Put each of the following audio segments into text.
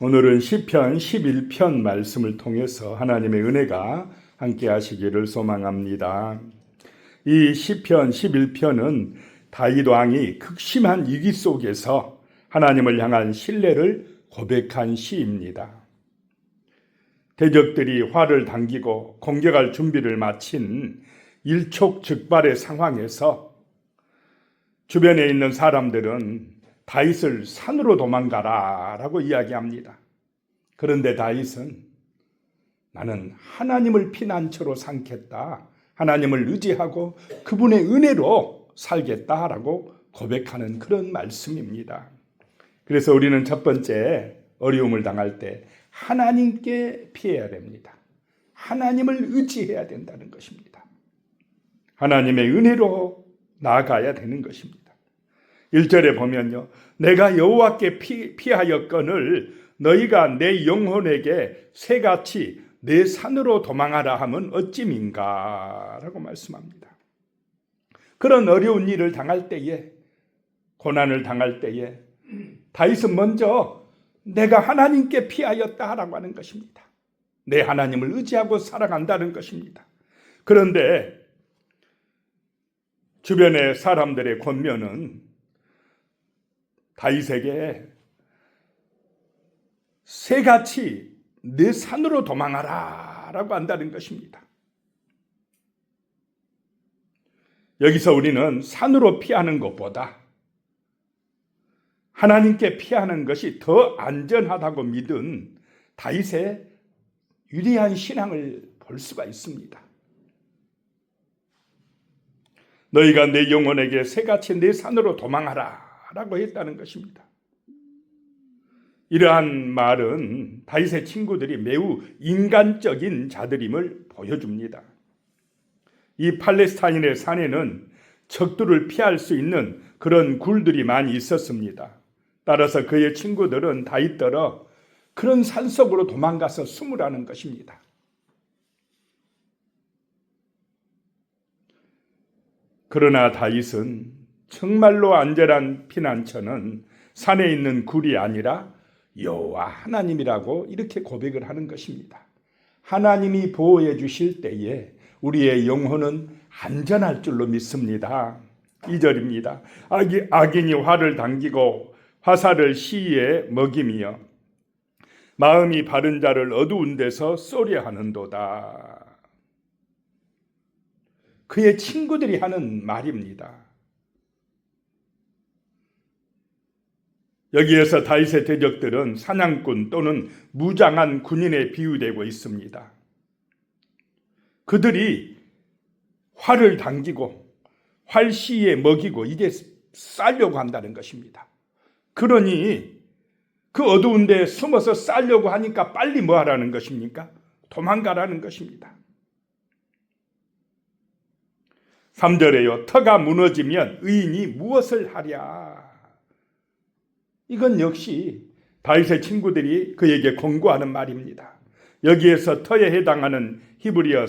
오늘은 시편 11편 말씀을 통해서 하나님의 은혜가 함께 하시기를 소망합니다. 이 시편 11편은 다윗 왕이 극심한 위기 속에서 하나님을 향한 신뢰를 고백한 시입니다. 대적들이 활을 당기고 공격할 준비를 마친 일촉즉발의 상황에서 주변에 있는 사람들은 다윗을 산으로 도망가라 라고 이야기합니다. 그런데 다윗은 나는 하나님을 피난처로 삼겠다, 하나님을 의지하고 그분의 은혜로 살겠다라고 고백하는 그런 말씀입니다. 그래서 우리는 첫 번째 어려움을 당할 때 하나님께 피해야 됩니다. 하나님을 의지해야 된다는 것입니다. 하나님의 은혜로 나아가야 되는 것입니다. 1절에 보면요, 내가 여호와께 피하였거늘 너희가 내 영혼에게 새같이 내 산으로 도망하라 하면 어찌민가 라고 말씀합니다. 그런 어려운 일을 당할 때에, 고난을 당할 때에 다윗은 먼저 내가 하나님께 피하였다라고 하는 것입니다. 내 하나님을 의지하고 살아간다는 것입니다. 그런데 주변의 사람들의 권면은 다윗에게 새같이 내 산으로 도망하라 라고 한다는 것입니다. 여기서 우리는 산으로 피하는 것보다 하나님께 피하는 것이 더 안전하다고 믿은 다윗의 위대한 신앙을 볼 수가 있습니다. 너희가 내 영혼에게 새같이 내 산으로 도망하라 라고 했다는 것입니다. 이러한 말은 다윗의 친구들이 매우 인간적인 자들임을 보여줍니다. 이 팔레스타인의 산에는 적들을 피할 수 있는 그런 굴들이 많이 있었습니다. 따라서 그의 친구들은 다윗더러 그런 산속으로 도망가서 숨으라는 것입니다. 그러나 다윗은 정말로 안전한 피난처는 산에 있는 굴이 아니라 여호와 하나님이라고 이렇게 고백을 하는 것입니다. 하나님이 보호해 주실 때에 우리의 영혼은 안전할 줄로 믿습니다. 2절입니다. 악인이 활을 당기고 화살을 시위에 먹이며 마음이 바른 자를 어두운 데서 쏘려 하는도다. 그의 친구들이 하는 말입니다. 여기에서 다윗의 대적들은 사냥꾼 또는 무장한 군인에 비유되고 있습니다. 그들이 활을 당기고 활 시위에 먹이고 이제 쌀려고 한다는 것입니다. 그러니 그 어두운 데에 숨어서 쌀려고 하니까 빨리 뭐 하라는 것입니까? 도망가라는 것입니다. 3절에요. 터가 무너지면 의인이 무엇을 하랴. 이건 역시 다윗의 친구들이 그에게 권고하는 말입니다. 여기에서 터에 해당하는 히브리어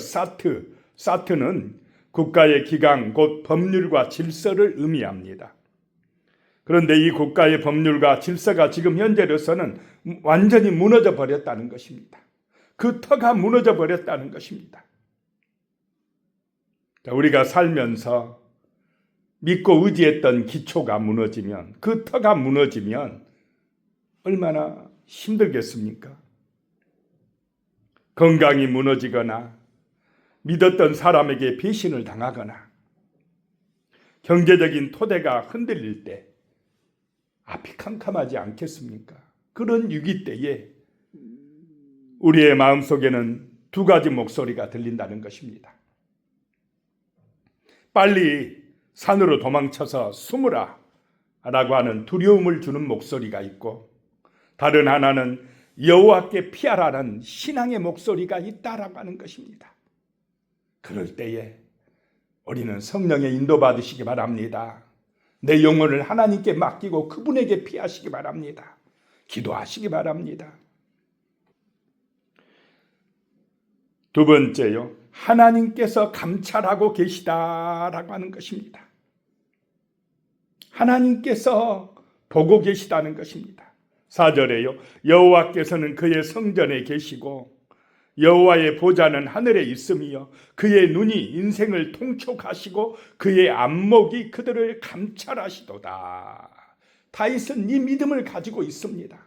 사트는 국가의 기강 곧 법률과 질서를 의미합니다. 그런데 이 국가의 법률과 질서가 지금 현재로서는 완전히 무너져 버렸다는 것입니다. 그 터가 무너져 버렸다는 것입니다. 우리가 살면서 믿고 의지했던 기초가 무너지면, 그 터가 무너지면 얼마나 힘들겠습니까? 건강이 무너지거나 믿었던 사람에게 배신을 당하거나 경제적인 토대가 흔들릴 때 앞이 캄캄하지 않겠습니까? 그런 위기 때에 우리의 마음속에는 두 가지 목소리가 들린다는 것입니다. 빨리 산으로 도망쳐서 숨으라 라고 하는 두려움을 주는 목소리가 있고, 다른 하나는 여호와께 피하라는 신앙의 목소리가 있다라고 하는 것입니다. 그럴 때에 우리는 성령의 인도받으시기 바랍니다. 내 영혼을 하나님께 맡기고 그분에게 피하시기 바랍니다. 기도하시기 바랍니다. 두 번째요, 하나님께서 감찰하고 계시다라고 하는 것입니다. 하나님께서 보고 계시다는 것입니다. 4절에요. 여호와께서는 그의 성전에 계시고 여호와의 보좌는 하늘에 있으며 그의 눈이 인생을 통촉하시고 그의 안목이 그들을 감찰하시도다. 다윗은 이 믿음을 가지고 있습니다.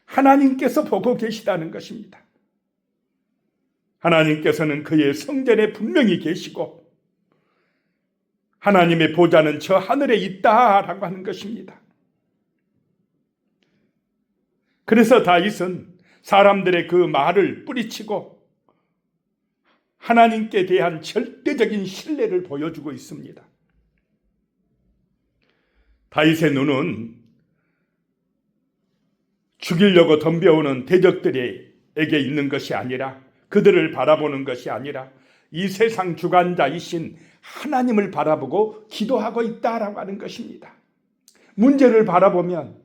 하나님께서 보고 계시다는 것입니다. 하나님께서는 그의 성전에 분명히 계시고 하나님의 보좌는 저 하늘에 있다라고 하는 것입니다. 그래서 다윗은 사람들의 그 말을 뿌리치고 하나님께 대한 절대적인 신뢰를 보여주고 있습니다. 다윗의 눈은 죽이려고 덤벼오는 대적들에게 있는 것이 아니라, 그들을 바라보는 것이 아니라 이 세상 주관자이신 하나님을 바라보고 기도하고 있다라고 하는 것입니다. 문제를 바라보면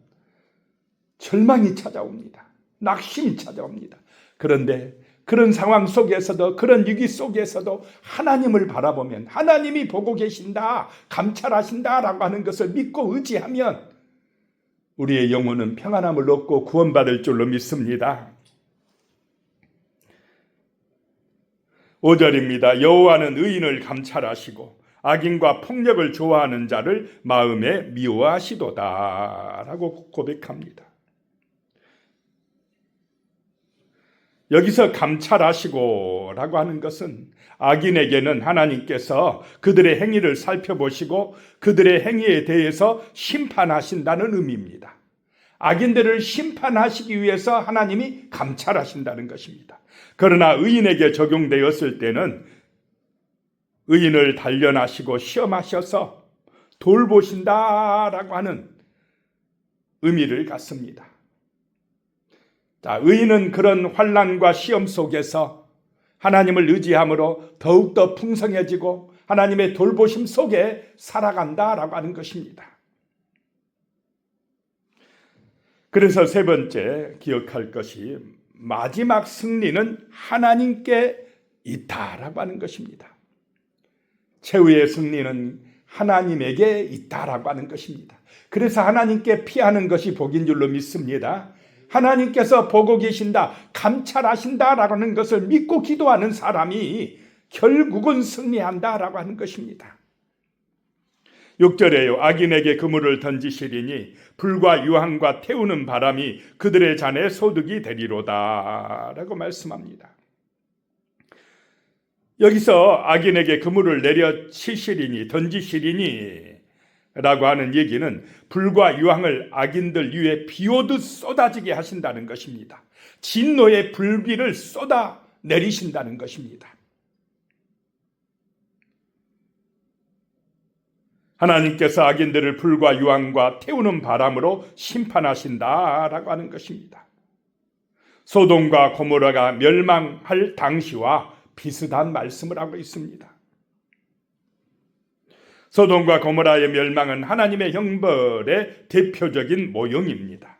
절망이 찾아옵니다. 낙심이 찾아옵니다. 그런데 그런 상황 속에서도, 그런 위기 속에서도 하나님을 바라보면 하나님이 보고 계신다, 감찰하신다라고 하는 것을 믿고 의지하면 우리의 영혼은 평안함을 얻고 구원받을 줄로 믿습니다. 5절입니다. 여호와는 의인을 감찰하시고 악인과 폭력을 좋아하는 자를 마음에 미워하시도다 라고 고백합니다. 여기서 감찰하시고 라고 하는 것은 악인에게는 하나님께서 그들의 행위를 살펴보시고 그들의 행위에 대해서 심판하신다는 의미입니다. 악인들을 심판하시기 위해서 하나님이 감찰하신다는 것입니다. 그러나 의인에게 적용되었을 때는 의인을 단련하시고 시험하셔서 돌보신다라고 하는 의미를 갖습니다. 자, 의인은 그런 환난과 시험 속에서 하나님을 의지함으로 더욱더 풍성해지고 하나님의 돌보심 속에 살아간다라고 하는 것입니다. 그래서 세 번째 기억할 것이 마지막 승리는 하나님께 있다라고 하는 것입니다. 최후의 승리는 하나님에게 있다라고 하는 것입니다. 그래서 하나님께 피하는 것이 복인 줄로 믿습니다. 하나님께서 보고 계신다, 감찰하신다라고 하는 것을 믿고 기도하는 사람이 결국은 승리한다라고 하는 것입니다. 6절에요. 악인에게 그물을 던지시리니 불과 유황과 태우는 바람이 그들의 잔에 소득이 되리로다 라고 말씀합니다. 여기서 악인에게 그물을 내려치시리니, 던지시리니 라고 하는 얘기는 불과 유황을 악인들 위에 비오듯 쏟아지게 하신다는 것입니다. 진노의 불비를 쏟아 내리신다는 것입니다. 하나님께서 악인들을 불과 유황과 태우는 바람으로 심판하신다라고 하는 것입니다. 소돔과 고모라가 멸망할 당시와 비슷한 말씀을 하고 있습니다. 소돔과 고모라의 멸망은 하나님의 형벌의 대표적인 모형입니다.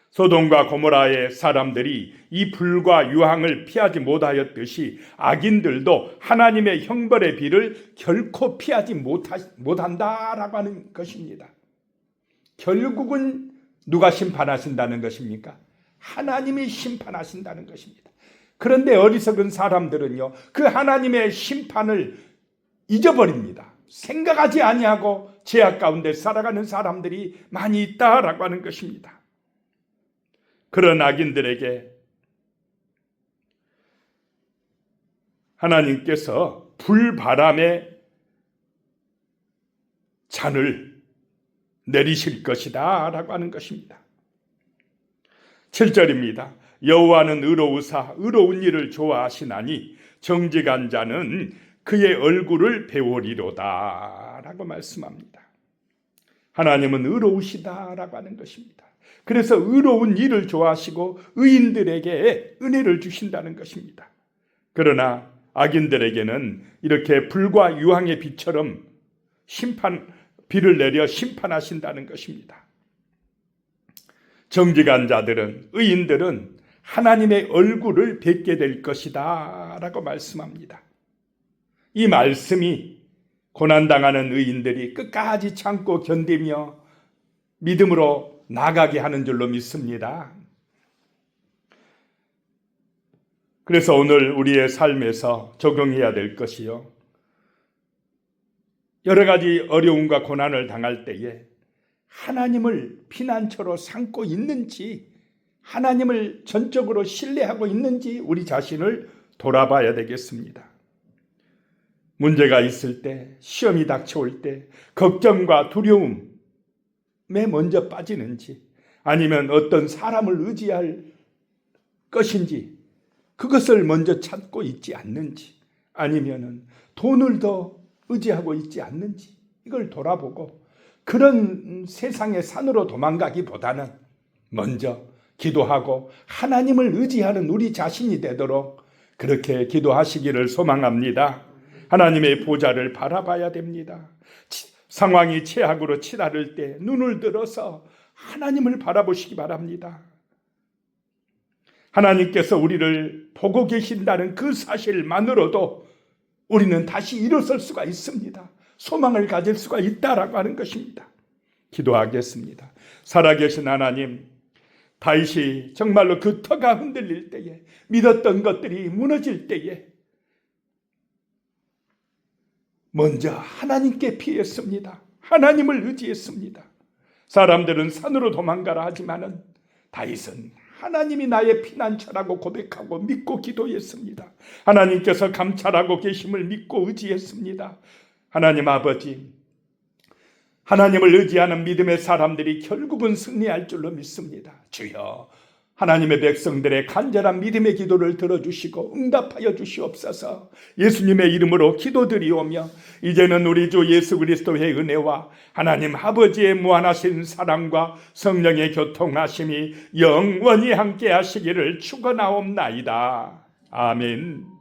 소돔과 고모라의 사람들이 이 불과 유황을 피하지 못하였듯이 악인들도 하나님의 형벌의 비를 결코 피하지 못한다라고 하는 것입니다. 결국은 누가 심판하신다는 것입니까? 하나님이 심판하신다는 것입니다. 그런데 어리석은 사람들은요, 그 하나님의 심판을 잊어버립니다. 생각하지 아니하고 죄악 가운데 살아가는 사람들이 많이 있다라고 하는 것입니다. 그런 악인들에게 하나님께서 불바람의 잔을 내리실 것이다 라고 하는 것입니다. 7절입니다. 여호와는 의로우사 의로운 일을 좋아하시나니 정직한 자는 그의 얼굴을 배우리로다 라고 말씀합니다. 하나님은 의로우시다라고 하는 것입니다. 그래서 의로운 일을 좋아하시고 의인들에게 은혜를 주신다는 것입니다. 그러나 악인들에게는 이렇게 불과 유황의 비처럼 비를 내려 심판하신다는 것입니다. 정직한 자들은, 의인들은 하나님의 얼굴을 뵙게 될 것이다 라고 말씀합니다. 이 말씀이 고난당하는 의인들이 끝까지 참고 견디며 믿음으로 나가게 하는 줄로 믿습니다. 그래서 오늘 우리의 삶에서 적용해야 될 것이요, 여러 가지 어려움과 고난을 당할 때에 하나님을 피난처로 삼고 있는지, 하나님을 전적으로 신뢰하고 있는지 우리 자신을 돌아봐야 되겠습니다. 문제가 있을 때, 시험이 닥쳐올 때 걱정과 두려움에 먼저 빠지는지, 아니면 어떤 사람을 의지할 것인지 그것을 먼저 찾고 있지 않는지, 아니면 돈을 더 의지하고 있지 않는지, 이걸 돌아보고 그런 세상의 산으로 도망가기보다는 먼저 기도하고 하나님을 의지하는 우리 자신이 되도록 그렇게 기도하시기를 소망합니다. 하나님의 보좌를 바라봐야 됩니다. 상황이 최악으로 치달을 때 눈을 들어서 하나님을 바라보시기 바랍니다. 하나님께서 우리를 보고 계신다는 그 사실만으로도 우리는 다시 일어설 수가 있습니다. 소망을 가질 수가 있다라고 하는 것입니다. 기도하겠습니다. 살아계신 하나님, 다윗이 정말로 그 터가 흔들릴 때에, 믿었던 것들이 무너질 때에 먼저 하나님께 피했습니다. 하나님을 의지했습니다. 사람들은 산으로 도망가라 하지만은 다윗은 하나님이 나의 피난처라고 고백하고 믿고 기도했습니다. 하나님께서 감찰하고 계심을 믿고 의지했습니다. 하나님 아버지, 하나님을 의지하는 믿음의 사람들이 결국은 승리할 줄로 믿습니다. 주여, 하나님의 백성들의 간절한 믿음의 기도를 들어주시고 응답하여 주시옵소서. 예수님의 이름으로 기도드리오며 이제는 우리 주 예수 그리스도의 은혜와 하나님 아버지의 무한하신 사랑과 성령의 교통하심이 영원히 함께 하시기를 축원하옵나이다. 아멘.